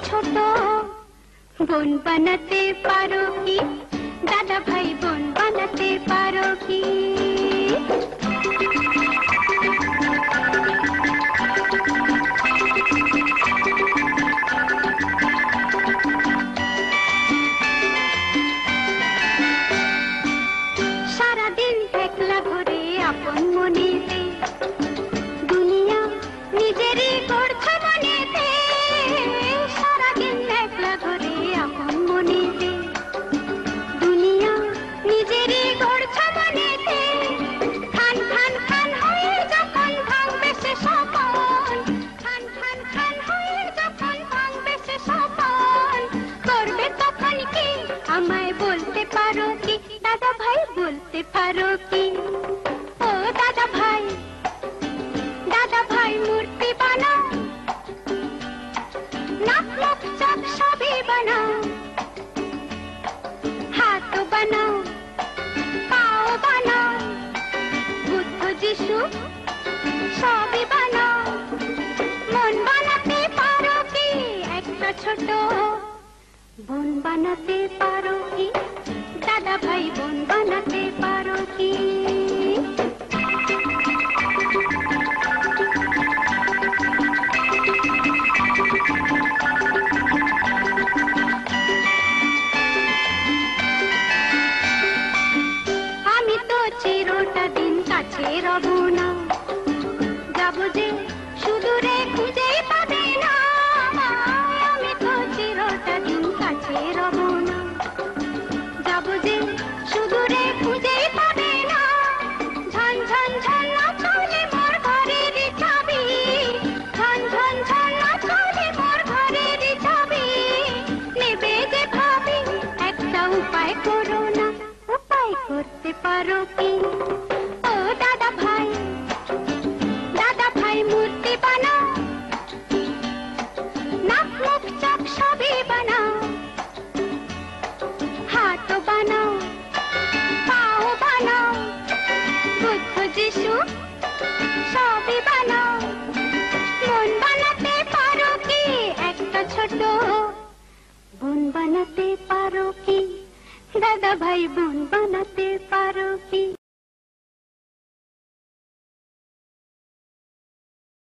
ছোট বোন বানাতে পারো কি? দাদা ভাই বোন বানাতে পারো কি? সারাদিন একলা ঘরে আপন মনেতে, দুনিয়া নিজেরই করছে মনেতে। সারাদিন একলা ঘরে আপন মনেতে, দুনিয়া নিজেরই করছে মনেতে। খান খান খান হয়ে যখন ভাঙবে সে স্বপন, খান খান খান হয়ে যখন ভাঙবে সে স্বপন, করবে তখন কি? আমায় বলতে পারো কি? দাদা ভাই বলতে পারো কি? ও দাদা ভাই, দাদা ভাই মূর্তি বানাও, নাক মুখ চোখ সবই বানাও, হাত বানাও, পাও বানাও, বুদ্ধ যিশু সবই বানাও। মন বানাতে পারো কি? একটা ছোট বোন বানাতে পারো কি? দাদা ভাই বোন বানাতে পারো কি? আমি তো চিরটা দিন কাছে রব না, যাব যে সুদূরে খুঁজেই পাবে না। আমি তো চিরটা দিন কাছে রব না, যাব যে সুদূরে খুঁজেই পাবে না। ঝন ঝন ঝন না চলে মোর ঘরের চাবি, ঝন ঝন ঝন না চলে মোর ঘরের চাবি। নেবে যে ভাবি একটা উপায় করো না, উপায় করতে পারো কি? ও দাদা ভাই, দাদা ভাই মূর্তি বানাও, নাক মুখ চোখ সবই বানাও, হাত বানাও, পাও বানাও, বুদ্ধ যিশু সবই বানাও। মন বানাতে পারো কি? একটা ছোট বোন বানাতে পারো কি? দাদা ভাই বোন বানাতে পারো কি?